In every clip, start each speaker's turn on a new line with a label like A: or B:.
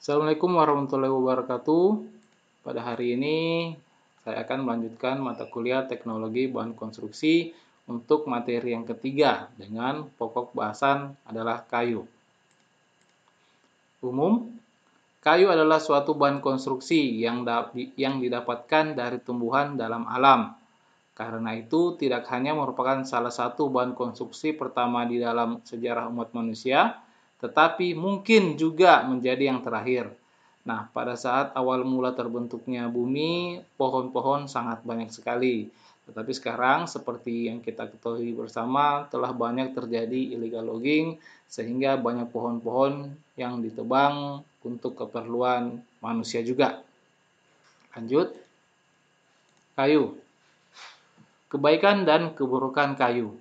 A: Assalamualaikum warahmatullahi wabarakatuh. Pada hari ini saya akan melanjutkan mata kuliah teknologi bahan konstruksi untuk materi yang ketiga dengan pokok bahasan adalah kayu. Umum, kayu adalah suatu bahan konstruksi yang didapatkan dari tumbuhan dalam alam. Karena itu tidak hanya merupakan salah satu bahan konstruksi pertama di dalam sejarah umat manusia, tetapi mungkin juga menjadi yang terakhir. Nah, pada saat awal mula terbentuknya bumi, pohon-pohon sangat banyak sekali. Tetapi sekarang, seperti yang kita ketahui bersama, telah banyak terjadi illegal logging, sehingga banyak pohon-pohon yang ditebang untuk keperluan manusia juga. Lanjut, kayu. Kebaikan dan keburukan kayu.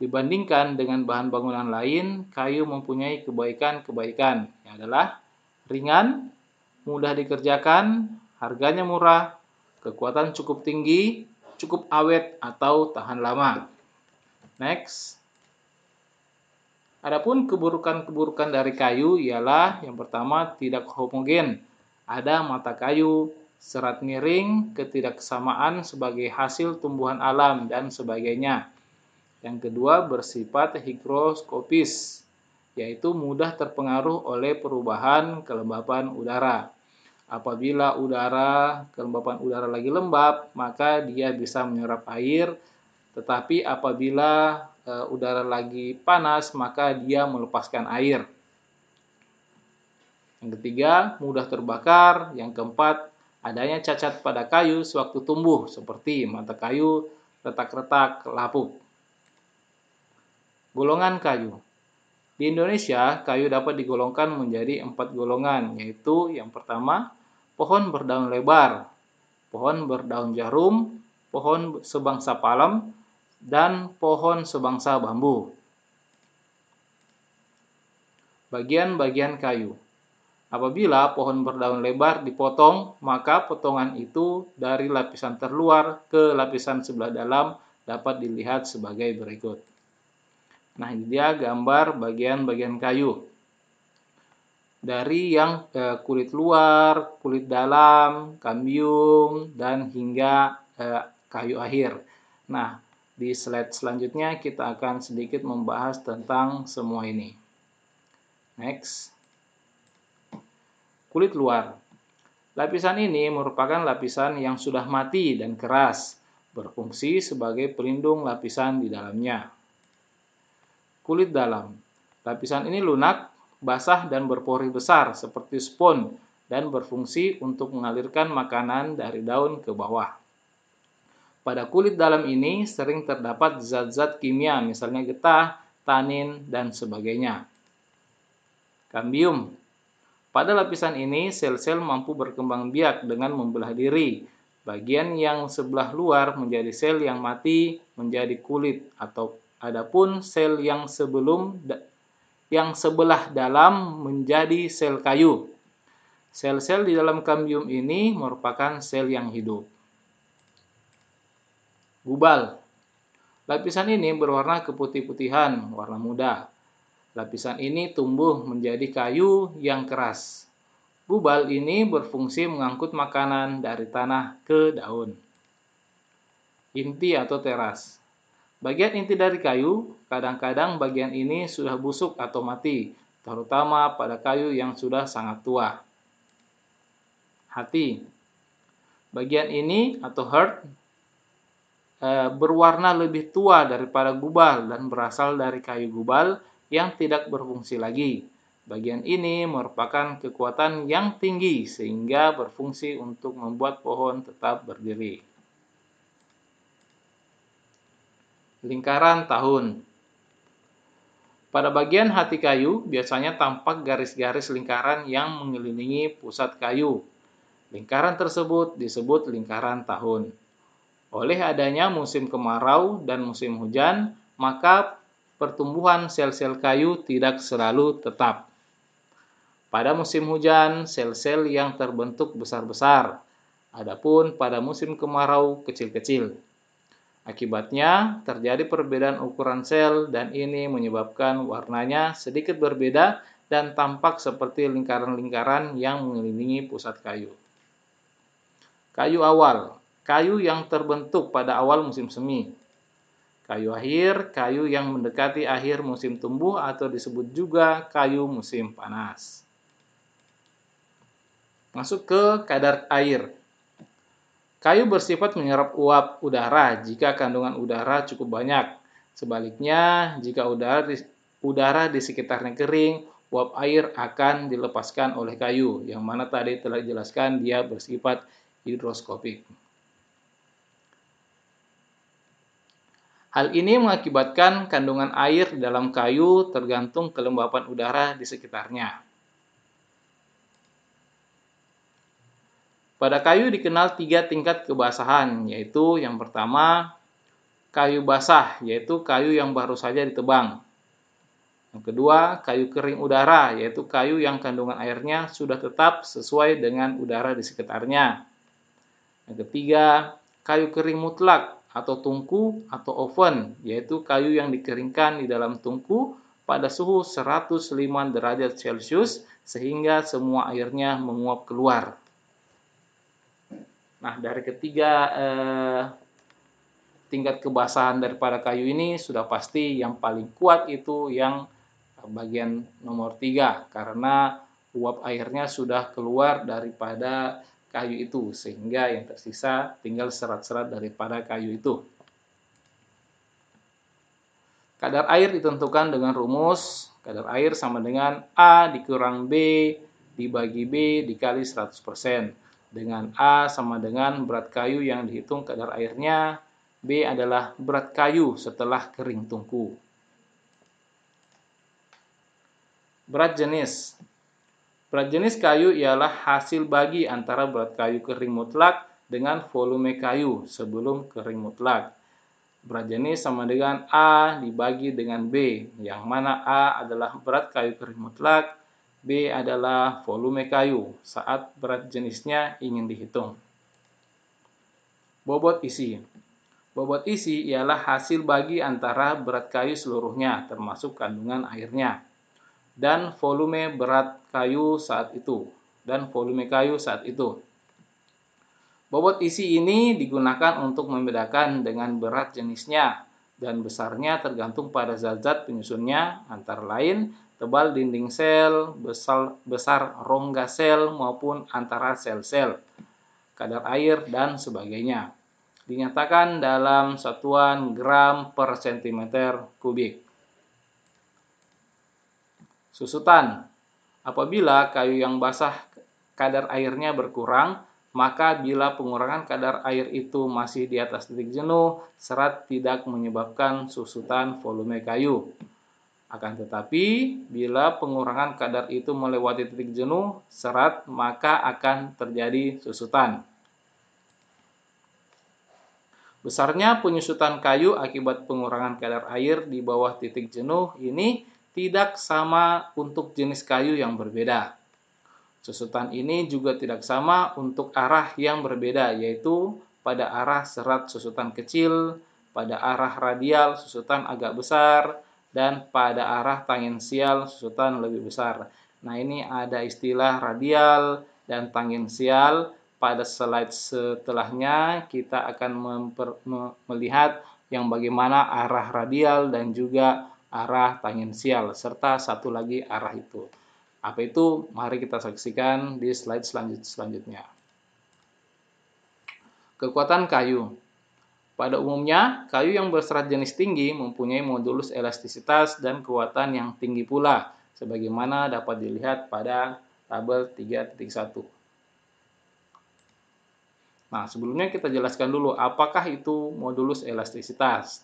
A: Dibandingkan dengan bahan bangunan lain, kayu mempunyai kebaikan-kebaikan, yang adalah ringan, mudah dikerjakan, harganya murah, kekuatan cukup tinggi, cukup awet atau tahan lama. Next. Adapun keburukan-keburukan dari kayu ialah yang pertama tidak homogen. Ada mata kayu, serat miring, ketidaksamaan sebagai hasil tumbuhan alam dan sebagainya. Yang kedua bersifat higroskopis, yaitu mudah terpengaruh oleh perubahan kelembapan udara. Apabila kelembapan udara lagi lembab, maka dia bisa menyerap air, tetapi apabila udara lagi panas, maka dia melepaskan air. Yang ketiga, mudah terbakar. Yang keempat, adanya cacat pada kayu sewaktu tumbuh, seperti mata kayu retak-retak, lapuk. Golongan kayu. Di Indonesia, kayu dapat digolongkan menjadi 4 golongan, yaitu yang pertama, pohon berdaun lebar, pohon berdaun jarum, pohon sebangsa palem, dan pohon sebangsa bambu. Bagian-bagian kayu. Apabila pohon berdaun lebar dipotong, maka potongan itu dari lapisan terluar ke lapisan sebelah dalam dapat dilihat sebagai berikut. Nah, ini dia gambar bagian-bagian kayu. Dari yang kulit luar, kulit dalam, kambium, dan hingga kayu akhir. Nah, di slide selanjutnya kita akan sedikit membahas tentang semua ini. Next. Kulit luar. Lapisan ini merupakan lapisan yang sudah mati dan keras, berfungsi sebagai pelindung lapisan di dalamnya. Kulit dalam. Lapisan ini lunak, basah dan berpori besar seperti spons dan berfungsi untuk mengalirkan makanan dari daun ke bawah. Pada kulit dalam ini sering terdapat zat-zat kimia, misalnya getah, tanin, dan sebagainya. Kambium. Pada lapisan ini, sel-sel mampu berkembang biak dengan membelah diri. Bagian yang sebelah luar menjadi sel yang mati menjadi kulit, atau adapun sel yang sebelah dalam menjadi sel kayu. Sel-sel di dalam kambium ini merupakan sel yang hidup. Gubal. Lapisan ini berwarna keputih-putihan, warna muda. Lapisan ini tumbuh menjadi kayu yang keras. Gubal ini berfungsi mengangkut makanan dari tanah ke daun. Inti atau teras. Bagian inti dari kayu, kadang-kadang bagian ini sudah busuk atau mati, terutama pada kayu yang sudah sangat tua. Hati. Bagian ini atau heart berwarna lebih tua daripada gubal dan berasal dari kayu gubal yang tidak berfungsi lagi. Bagian ini merupakan kekuatan yang tinggi sehingga berfungsi untuk membuat pohon tetap berdiri. Lingkaran tahun. Pada bagian hati kayu biasanya tampak garis-garis lingkaran yang mengelilingi pusat kayu. Lingkaran tersebut disebut lingkaran tahun. Oleh adanya musim kemarau dan musim hujan, maka pertumbuhan sel-sel kayu tidak selalu tetap. Pada musim hujan, sel-sel yang terbentuk besar-besar. Adapun pada musim kemarau kecil-kecil. Akibatnya, terjadi perbedaan ukuran sel dan ini menyebabkan warnanya sedikit berbeda dan tampak seperti lingkaran-lingkaran yang mengelilingi pusat kayu. Kayu awal, kayu yang terbentuk pada awal musim semi. Kayu akhir, kayu yang mendekati akhir musim tumbuh atau disebut juga kayu musim panas. Masuk ke kadar air. Kayu bersifat menyerap uap udara jika kandungan udara cukup banyak. Sebaliknya, jika udara di sekitarnya kering, uap air akan dilepaskan oleh kayu, yang mana tadi telah dijelaskan dia bersifat hidroskopik. Hal ini mengakibatkan kandungan air di dalam kayu tergantung kelembapan udara di sekitarnya. Pada kayu dikenal 3 tingkat kebasahan, yaitu yang pertama, kayu basah, yaitu kayu yang baru saja ditebang. Yang kedua, kayu kering udara, yaitu kayu yang kandungan airnya sudah tetap sesuai dengan udara di sekitarnya. Yang ketiga, kayu kering mutlak atau tungku atau oven, yaitu kayu yang dikeringkan di dalam tungku pada suhu 105 derajat Celcius sehingga semua airnya menguap keluar. Nah, dari ketiga tingkat kebasahan daripada kayu ini sudah pasti yang paling kuat itu yang bagian nomor 3 karena uap airnya sudah keluar daripada kayu itu sehingga yang tersisa tinggal serat-serat daripada kayu itu. Kadar air ditentukan dengan rumus kadar air sama dengan A dikurang B dibagi B dikali 100%. Dengan A sama dengan berat kayu yang dihitung kadar airnya, B adalah berat kayu setelah kering tungku. Berat jenis. Berat jenis kayu ialah hasil bagi antara berat kayu kering mutlak dengan volume kayu sebelum kering mutlak. Berat jenis sama dengan A dibagi dengan B, yang mana A adalah berat kayu kering mutlak, B adalah volume kayu saat berat jenisnya ingin dihitung. Bobot isi. Bobot isi ialah hasil bagi antara berat kayu seluruhnya, termasuk kandungan airnya, dan volume berat kayu saat itu, Bobot isi ini digunakan untuk membedakan dengan berat jenisnya, dan besarnya tergantung pada zat-zat penyusunnya, antara lain tebal dinding sel, besar rongga sel maupun antara sel-sel, kadar air, dan sebagainya. Dinyatakan dalam satuan gram per centimeter kubik. Susutan. Apabila kayu yang basah kadar airnya berkurang, maka bila pengurangan kadar air itu masih di atas titik jenuh, serat tidak menyebabkan susutan volume kayu. Akan tetapi, bila pengurangan kadar itu melewati titik jenuh serat, maka akan terjadi susutan. Besarnya penyusutan kayu akibat pengurangan kadar air di bawah titik jenuh ini tidak sama untuk jenis kayu yang berbeda. Susutan ini juga tidak sama untuk arah yang berbeda, yaitu pada arah serat susutan kecil, pada arah radial susutan agak besar, dan pada arah tangensial susutan lebih besar. Nah, ini ada istilah radial dan tangensial. Pada slide setelahnya kita akan melihat yang bagaimana arah radial dan juga arah tangensial, serta satu lagi arah itu. Apa itu? Mari kita saksikan di slide selanjutnya. Kekuatan kayu. Pada umumnya, kayu yang berserat jenis tinggi mempunyai modulus elastisitas dan kekuatan yang tinggi pula, sebagaimana dapat dilihat pada tabel 3.1. Nah, sebelumnya kita jelaskan dulu apakah itu modulus elastisitas.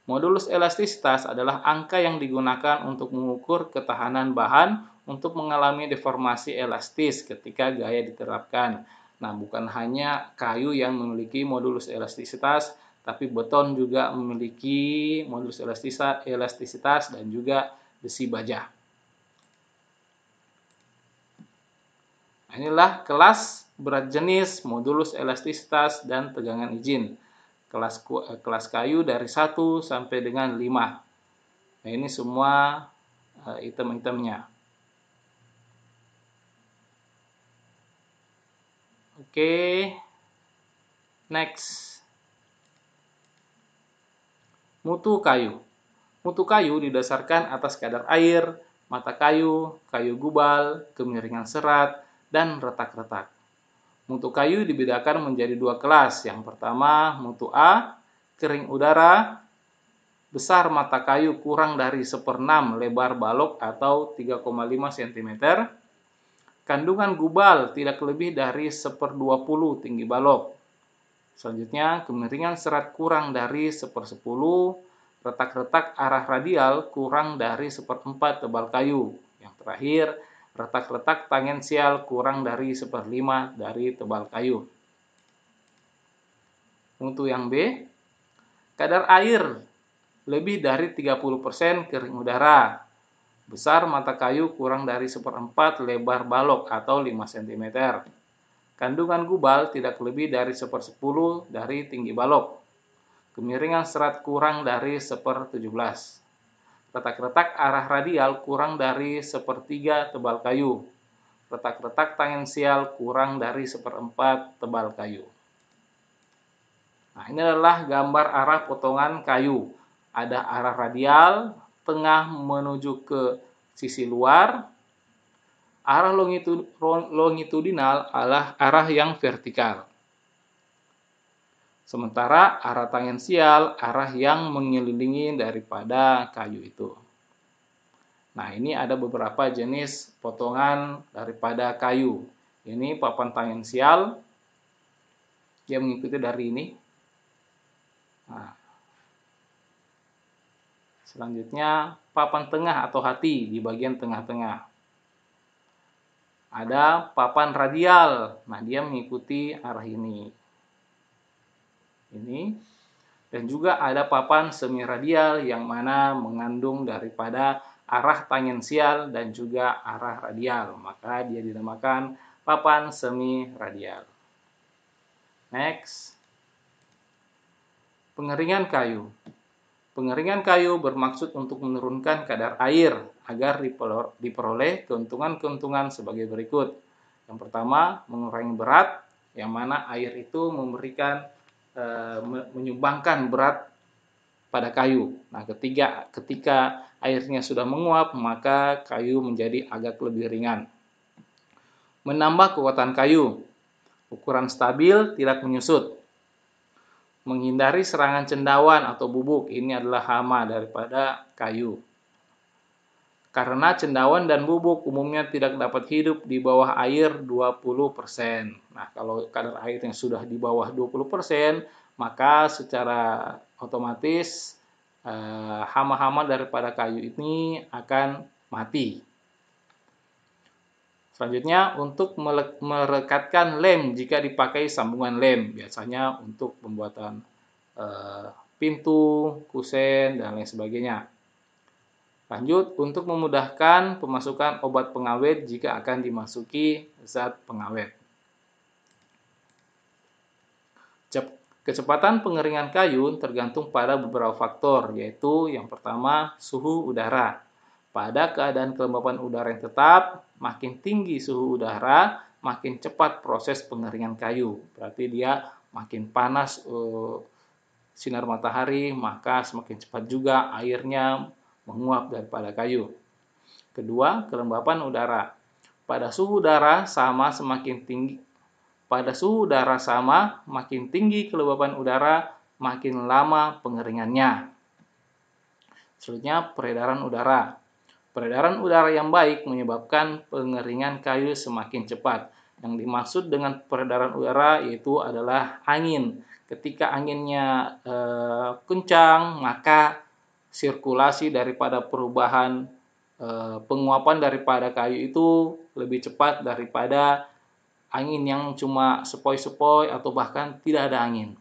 A: Modulus elastisitas adalah angka yang digunakan untuk mengukur ketahanan bahan untuk mengalami deformasi elastis ketika gaya diterapkan. Nah, bukan hanya kayu yang memiliki modulus elastisitas, tapi beton juga memiliki modulus elastisitas dan juga besi baja. Nah, inilah kelas berat jenis, modulus elastisitas, dan tegangan izin. Kelas kayu dari 1 sampai dengan 5. Nah, ini semua item-itemnya. Oke, next. Mutu kayu. Mutu kayu didasarkan atas kadar air, mata kayu, kayu gubal, kemiringan serat, dan retak-retak. Mutu kayu dibedakan menjadi dua kelas. Yang pertama, mutu A, kering udara, besar mata kayu kurang dari 1/6 lebar balok atau 3,5 cm. Kandungan gubal tidak lebih dari 1/20 tinggi balok. Selanjutnya, kemiringan serat kurang dari 1/10, retak-retak arah radial kurang dari 1/4 tebal kayu. Yang terakhir, retak-retak tangensial kurang dari 1/5 dari tebal kayu. Mutu yang B, kadar air lebih dari 30% kering udara. Besar mata kayu kurang dari 1/4 lebar balok atau 5 cm. Kandungan gubal tidak lebih dari 1/10 dari tinggi balok. Kemiringan serat kurang dari 1/17. Retak-retak arah radial kurang dari 1/3 tebal kayu. Retak-retak tangensial kurang dari 1/4 tebal kayu. Nah, ini adalah gambar arah potongan kayu. Ada arah radial, tengah menuju ke sisi luar. Arah longitudinal adalah arah yang vertikal. Sementara arah tangensial, arah yang mengelilingi daripada kayu itu. Nah, ini ada beberapa jenis potongan daripada kayu. Ini papan tangensial, dia mengikuti dari ini. Nah, selanjutnya, papan tengah atau hati di bagian tengah-tengah. Ada papan radial, nah dia mengikuti arah ini. Dan juga ada papan semiradial yang mana mengandung daripada arah tangensial dan juga arah radial, maka dia dinamakan papan semiradial. Next, pengeringan kayu. Pengeringan kayu bermaksud untuk menurunkan kadar air agar diperoleh keuntungan-keuntungan sebagai berikut. Yang pertama, mengurangi berat, yang mana air itu menyumbangkan berat pada kayu. Nah, ketika airnya sudah menguap, maka kayu menjadi agak lebih ringan. Menambah kekuatan kayu. Ukuran stabil, tidak menyusut. Menghindari serangan cendawan atau bubuk. Ini adalah hama daripada kayu. Karena cendawan dan bubuk umumnya tidak dapat hidup di bawah air 20%. Nah, kalau kadar airnya sudah di bawah 20%, maka secara otomatis hama-hama daripada kayu ini akan mati. Selanjutnya, untuk merekatkan lem jika dipakai sambungan lem, biasanya untuk pembuatan pintu, kusen, dan lain sebagainya. Lanjut, untuk memudahkan pemasukan obat pengawet jika akan dimasuki zat pengawet. Kecepatan pengeringan kayu tergantung pada beberapa faktor, yaitu yang pertama, suhu udara. Pada keadaan kelembapan udara yang tetap, makin tinggi suhu udara, makin cepat proses pengeringan kayu. Berarti dia makin panas sinar matahari, maka semakin cepat juga airnya menguap daripada kayu. Kedua, kelembapan udara. Pada suhu udara sama makin tinggi kelembapan udara, makin lama pengeringannya. Selanjutnya, peredaran udara. Peredaran udara yang baik menyebabkan pengeringan kayu semakin cepat. Yang dimaksud dengan peredaran udara yaitu adalah angin. Ketika anginnya kencang, maka sirkulasi daripada perubahan penguapan daripada kayu itu lebih cepat daripada angin yang cuma sepoi-sepoi atau bahkan tidak ada angin.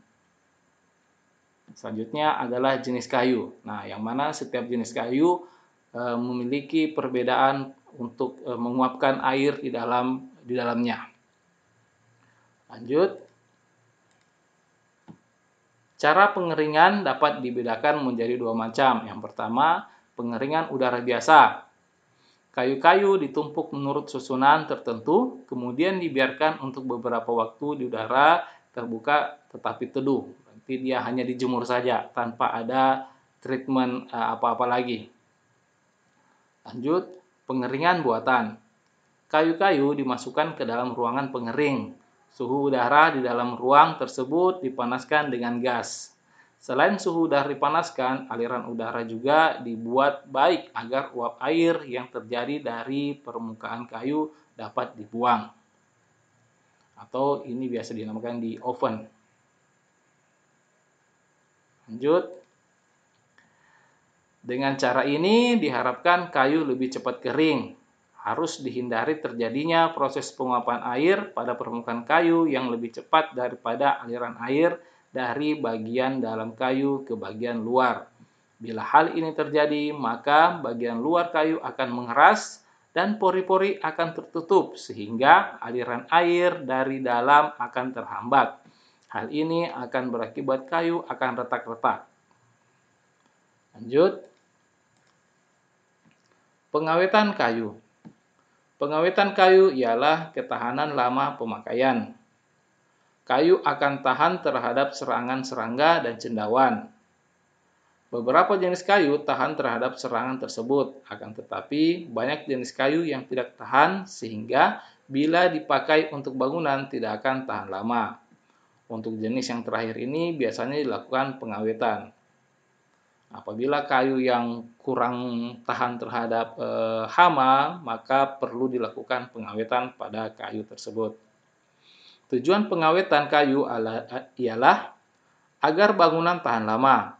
A: Selanjutnya adalah jenis kayu. Nah, yang mana setiap jenis kayu memiliki perbedaan untuk menguapkan air di dalamnya. Lanjut. Cara pengeringan dapat dibedakan menjadi dua macam. Yang pertama, pengeringan udara biasa. Kayu-kayu ditumpuk menurut susunan tertentu, kemudian dibiarkan untuk beberapa waktu di udara terbuka tetapi teduh. Berarti dia hanya dijemur saja tanpa ada treatment apa-apa lagi. Lanjut, pengeringan buatan. Kayu-kayu dimasukkan ke dalam ruangan pengering. Suhu udara di dalam ruang tersebut dipanaskan dengan gas. Selain suhu udara dipanaskan, aliran udara juga dibuat baik agar uap air yang terjadi dari permukaan kayu dapat dibuang. Atau ini biasa dinamakan di oven. Lanjut. Dengan cara ini diharapkan kayu lebih cepat kering. Harus dihindari terjadinya proses penguapan air pada permukaan kayu yang lebih cepat daripada aliran air dari bagian dalam kayu ke bagian luar. Bila hal ini terjadi, maka bagian luar kayu akan mengeras dan pori-pori akan tertutup sehingga aliran air dari dalam akan terhambat. Hal ini akan berakibat kayu akan retak-retak. Lanjut. Pengawetan kayu. Pengawetan kayu ialah ketahanan lama pemakaian. Kayu akan tahan terhadap serangan serangga dan cendawan. Beberapa jenis kayu tahan terhadap serangan tersebut, akan tetapi banyak jenis kayu yang tidak tahan sehingga bila dipakai untuk bangunan tidak akan tahan lama. Untuk jenis yang terakhir ini biasanya dilakukan pengawetan. Apabila kayu yang kurang tahan terhadap hama, maka perlu dilakukan pengawetan pada kayu tersebut. Tujuan pengawetan kayu ialah agar bangunan tahan lama.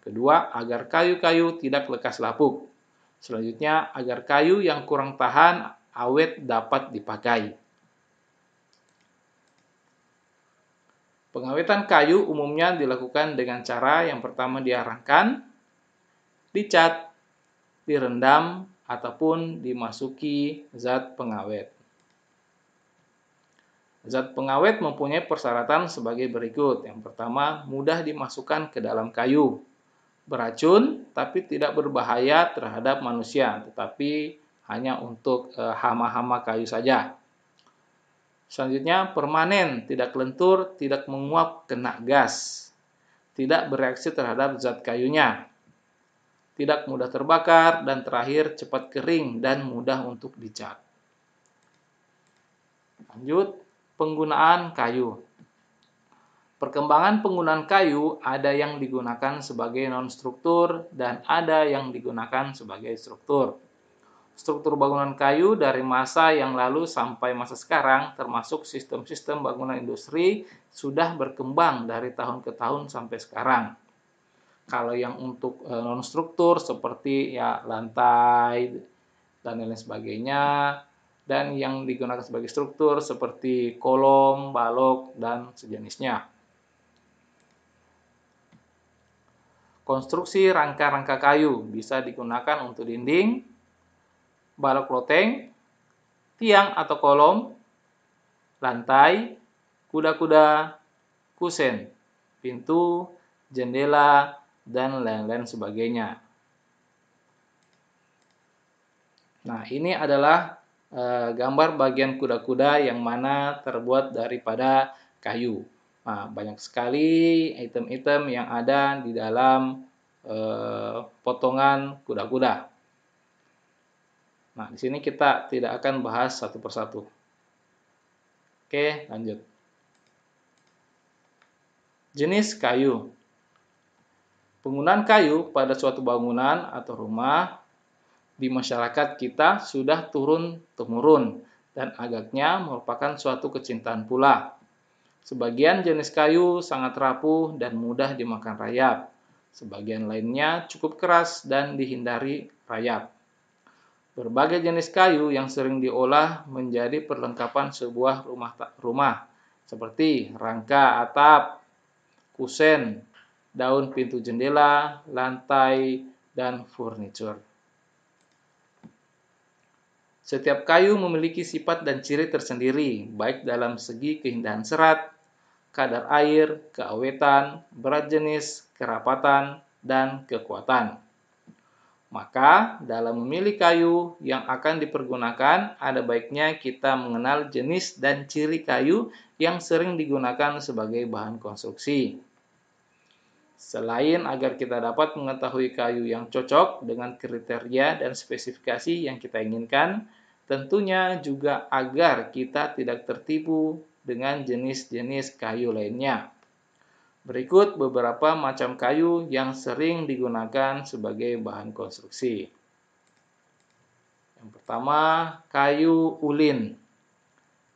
A: Kedua, agar kayu-kayu tidak lekas lapuk. Selanjutnya, agar kayu yang kurang tahan awet dapat dipakai. Pengawetan kayu umumnya dilakukan dengan cara yang pertama diarangkan, dicat, direndam, ataupun dimasuki zat pengawet. Zat pengawet mempunyai persyaratan sebagai berikut. Yang pertama, mudah dimasukkan ke dalam kayu. Beracun, tapi tidak berbahaya terhadap manusia, tetapi hanya untuk hama-hama kayu saja. Selanjutnya, permanen, tidak lentur, tidak menguap kena gas. Tidak bereaksi terhadap zat kayunya. Tidak mudah terbakar, dan terakhir cepat kering dan mudah untuk dicat. Lanjut. Penggunaan kayu. Perkembangan penggunaan kayu ada yang digunakan sebagai non-struktur dan ada yang digunakan sebagai struktur. Struktur bangunan kayu dari masa yang lalu sampai masa sekarang, termasuk sistem-sistem bangunan industri, sudah berkembang dari tahun ke tahun sampai sekarang. Kalau yang untuk non-struktur seperti ya lantai dan lain sebagainya, dan yang digunakan sebagai struktur seperti kolom, balok, dan sejenisnya. Konstruksi rangka-rangka kayu bisa digunakan untuk dinding, balok loteng, tiang atau kolom, lantai, kuda-kuda, kusen, pintu, jendela, dan lain-lain sebagainya. Nah, ini adalah gambar bagian kuda-kuda yang mana terbuat daripada kayu. Nah, banyak sekali item-item yang ada di dalam potongan kuda-kuda. Nah, di sini kita tidak akan bahas satu persatu. Oke, lanjut. Jenis kayu. Penggunaan kayu pada suatu bangunan atau rumah di masyarakat kita sudah turun-temurun dan agaknya merupakan suatu kecintaan pula. Sebagian jenis kayu sangat rapuh dan mudah dimakan rayap. Sebagian lainnya cukup keras dan dihindari rayap. Berbagai jenis kayu yang sering diolah menjadi perlengkapan sebuah rumah seperti rangka atap, kusen, daun pintu jendela, lantai, dan furniture. Setiap kayu memiliki sifat dan ciri tersendiri, baik dalam segi keindahan serat, kadar air, keawetan, berat jenis, kerapatan, dan kekuatan. Maka, dalam memilih kayu yang akan dipergunakan, ada baiknya kita mengenal jenis dan ciri kayu yang sering digunakan sebagai bahan konstruksi. Selain agar kita dapat mengetahui kayu yang cocok dengan kriteria dan spesifikasi yang kita inginkan, tentunya juga agar kita tidak tertipu dengan jenis-jenis kayu lainnya. Berikut beberapa macam kayu yang sering digunakan sebagai bahan konstruksi. Yang pertama, kayu ulin.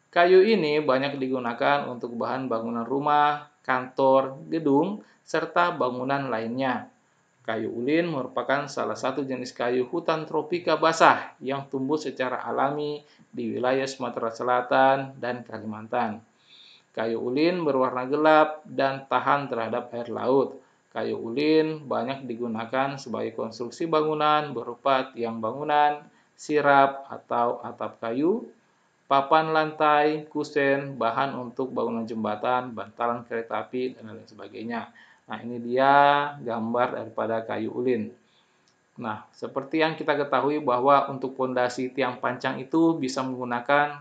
A: Kayu ini banyak digunakan untuk bahan bangunan rumah, kantor, gedung, serta bangunan lainnya. Kayu ulin merupakan salah satu jenis kayu hutan tropika basah yang tumbuh secara alami di wilayah Sumatera Selatan dan Kalimantan. Kayu ulin berwarna gelap dan tahan terhadap air laut. Kayu ulin banyak digunakan sebagai konstruksi bangunan berupa tiang bangunan, sirap atau atap kayu, papan lantai, kusen, bahan untuk bangunan jembatan, bantalan kereta api, dan lain sebagainya. Nah, ini dia gambar daripada kayu ulin. Nah, seperti yang kita ketahui bahwa untuk pondasi tiang pancang itu bisa menggunakan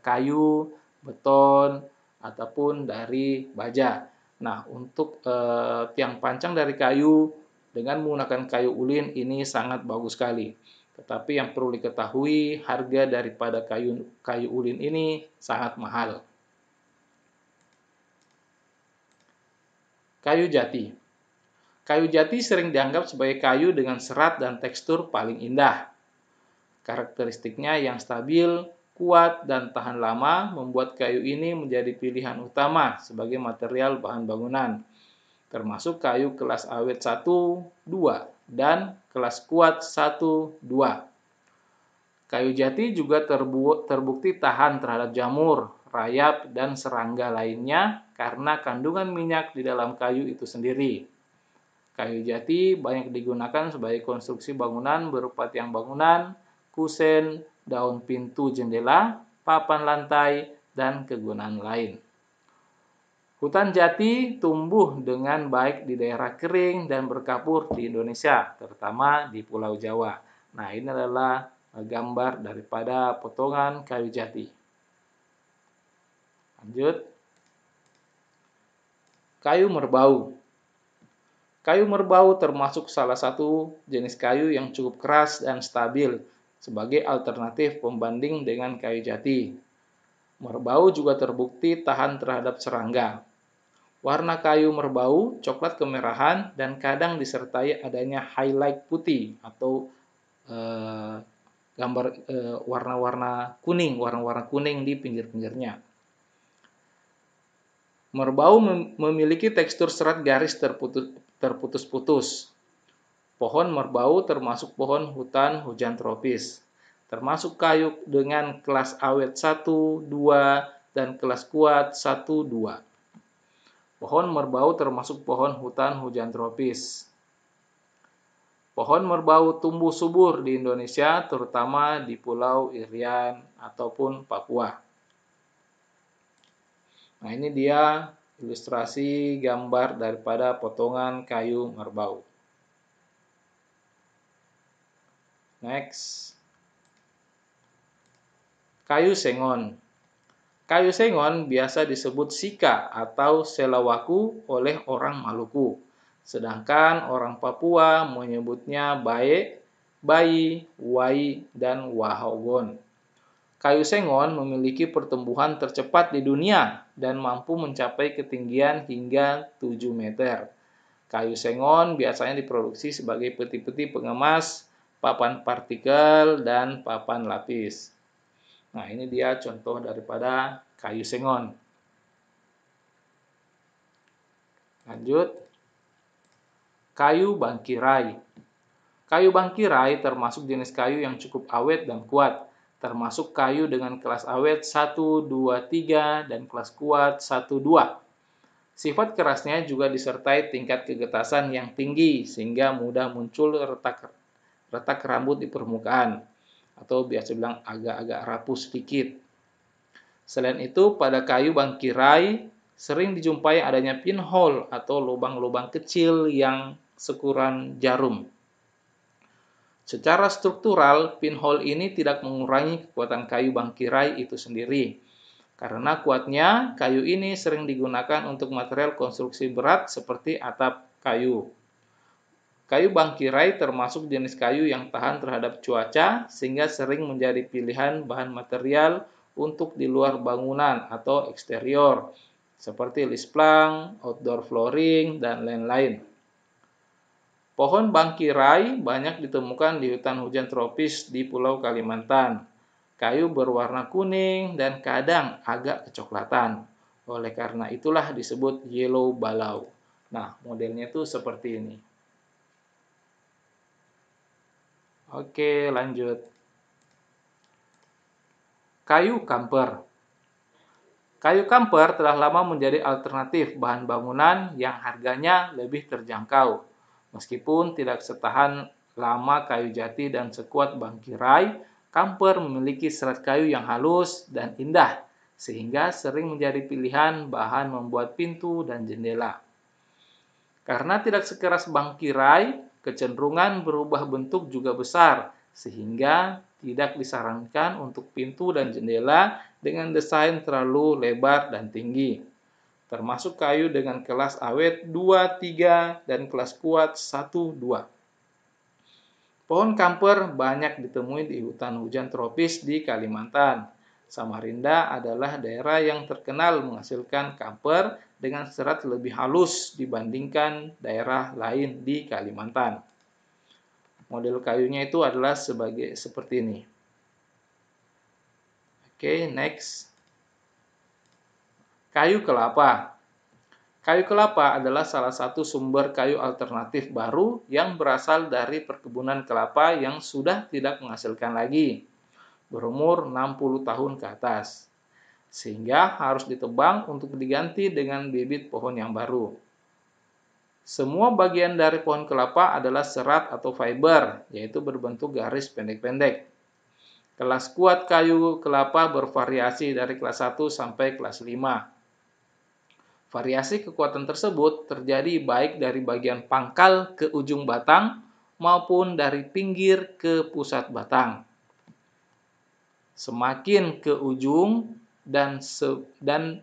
A: kayu, beton, ataupun dari baja. Nah, untuk tiang pancang dari kayu dengan menggunakan kayu ulin ini sangat bagus sekali. Tetapi yang perlu diketahui, harga daripada kayu ulin ini sangat mahal. Kayu jati. Kayu jati sering dianggap sebagai kayu dengan serat dan tekstur paling indah. Karakteristiknya yang stabil, kuat, dan tahan lama membuat kayu ini menjadi pilihan utama sebagai material bahan bangunan, termasuk kayu kelas awet 1, 2, dan kelas kuat 1, 2. Kayu jati juga terbukti tahan terhadap jamur, rayap, dan serangga lainnya karena kandungan minyak di dalam kayu itu sendiri. Kayu jati banyak digunakan sebagai konstruksi bangunan berupa tiang bangunan, kusen, daun pintu jendela, papan lantai, dan kegunaan lain. Hutan jati tumbuh dengan baik di daerah kering dan berkapur di Indonesia, terutama di Pulau Jawa. Nah, ini adalah gambar daripada potongan kayu jati. Lanjut. Kayu merbau. Kayu merbau termasuk salah satu jenis kayu yang cukup keras dan stabil sebagai alternatif pembanding dengan kayu jati. Merbau juga terbukti tahan terhadap serangga. Warna kayu merbau coklat kemerahan dan kadang disertai adanya highlight putih atau gambar warna-warna kuning di pinggir-pinggirnya. Merbau memiliki tekstur serat garis terputus-putus. Pohon merbau termasuk pohon hutan hujan tropis, termasuk kayu dengan kelas awet 1, 2, dan kelas kuat 1, 2. Pohon merbau termasuk pohon hutan hujan tropis. Pohon merbau tumbuh subur di Indonesia, terutama di Pulau Irian ataupun Papua. Nah, ini dia ilustrasi gambar daripada potongan kayu merbau. Next. Kayu sengon. Kayu sengon biasa disebut sika atau selawaku oleh orang Maluku. Sedangkan orang Papua menyebutnya bae, bayi, wai, dan wahogon. Kayu sengon memiliki pertumbuhan tercepat di dunia dan mampu mencapai ketinggian hingga 7 meter. Kayu sengon biasanya diproduksi sebagai peti-peti pengemas, papan partikel, dan papan lapis. Nah, ini dia contoh daripada kayu sengon. Lanjut. Kayu bangkirai. Kayu bangkirai termasuk jenis kayu yang cukup awet dan kuat, termasuk kayu dengan kelas awet 1, 2, 3, dan kelas kuat 1, 2. Sifat kerasnya juga disertai tingkat kegetasan yang tinggi, sehingga mudah muncul retak rambut di permukaan, atau biasa bilang agak-agak rapuh sedikit. Selain itu, pada kayu bangkirai sering dijumpai adanya pinhole atau lubang-lubang kecil yang seukuran jarum. Secara struktural, pinhole ini tidak mengurangi kekuatan kayu bangkirai itu sendiri. Karena kuatnya, kayu ini sering digunakan untuk material konstruksi berat seperti atap kayu. Kayu bangkirai termasuk jenis kayu yang tahan terhadap cuaca, sehingga sering menjadi pilihan bahan material untuk di luar bangunan atau eksterior, seperti list plank, outdoor flooring, dan lain-lain. Pohon bangkirai banyak ditemukan di hutan hujan tropis di Pulau Kalimantan. Kayu berwarna kuning dan kadang agak kecoklatan. Oleh karena itulah disebut yellow balau. Nah, modelnya itu seperti ini. Oke, lanjut. Kayu kamper. Kayu kamper telah lama menjadi alternatif bahan bangunan yang harganya lebih terjangkau. Meskipun tidak setahan lama kayu jati dan sekuat bangkirai, kamper memiliki serat kayu yang halus dan indah, sehingga sering menjadi pilihan bahan membuat pintu dan jendela. Karena tidak sekeras bangkirai, kecenderungan berubah bentuk juga besar, sehingga tidak disarankan untuk pintu dan jendela dengan desain terlalu lebar dan tinggi. Termasuk kayu dengan kelas awet 2, 3, dan kelas kuat 1, 2. Pohon kamper banyak ditemui di hutan hujan tropis di Kalimantan. Samarinda adalah daerah yang terkenal menghasilkan kamper dengan serat lebih halus dibandingkan daerah lain di Kalimantan. Model kayunya itu adalah seperti ini. Oke, next. Kayu kelapa. Kayu kelapa adalah salah satu sumber kayu alternatif baru yang berasal dari perkebunan kelapa yang sudah tidak menghasilkan lagi, berumur 60 tahun ke atas, sehingga harus ditebang untuk diganti dengan bibit pohon yang baru. Semua bagian dari pohon kelapa adalah serat atau fiber, yaitu berbentuk garis pendek-pendek. Kelas kuat kayu kelapa bervariasi dari kelas 1 sampai kelas 5. Variasi kekuatan tersebut terjadi baik dari bagian pangkal ke ujung batang maupun dari pinggir ke pusat batang. Semakin ke ujung dan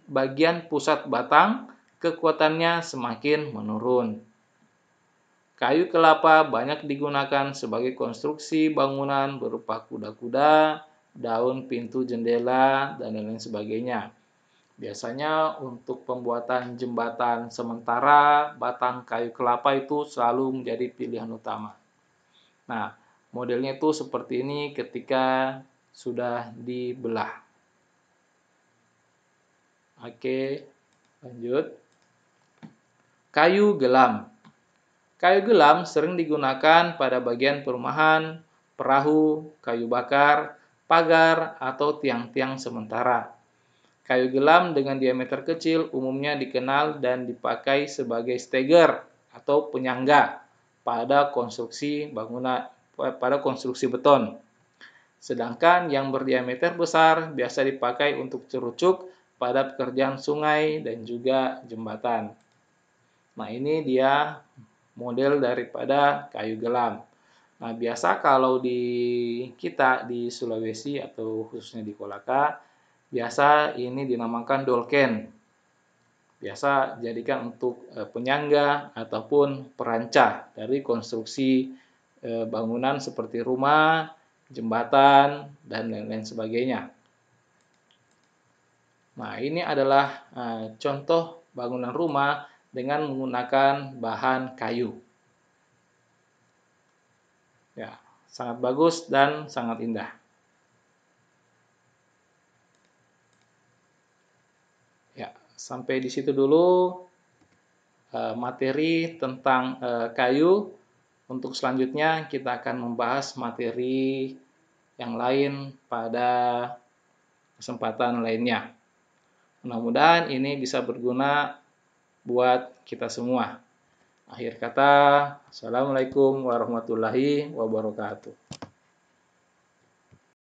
A: bagian pusat batang, kekuatannya semakin menurun. Kayu kelapa banyak digunakan sebagai konstruksi bangunan berupa kuda-kuda, daun pintu jendela, dan lain sebagainya. Biasanya untuk pembuatan jembatan sementara, batang kayu kelapa itu selalu menjadi pilihan utama. Nah, modelnya itu seperti ini ketika sudah dibelah. Oke, lanjut. Kayu gelam. Kayu gelam sering digunakan pada bagian perumahan, perahu, kayu bakar, pagar, atau tiang-tiang sementara. Kayu gelam dengan diameter kecil umumnya dikenal dan dipakai sebagai steger atau penyangga pada konstruksi beton. Sedangkan yang berdiameter besar biasa dipakai untuk cerucuk pada pekerjaan sungai dan juga jembatan. Nah, ini dia model daripada kayu gelam. Nah, biasa kalau kita di Sulawesi atau khususnya di Kolaka, biasa ini dinamakan dolken. Biasa jadikan untuk penyangga ataupun perancah dari konstruksi bangunan seperti rumah, jembatan, dan lain-lain sebagainya. Nah, ini adalah contoh bangunan rumah dengan menggunakan bahan kayu. Ya, sangat bagus dan sangat indah. Sampai di situ dulu materi tentang kayu. Untuk selanjutnya kita akan membahas materi yang lain pada kesempatan lainnya. Mudah-mudahan ini bisa berguna buat kita semua. Akhir kata, Assalamualaikum warahmatullahi wabarakatuh.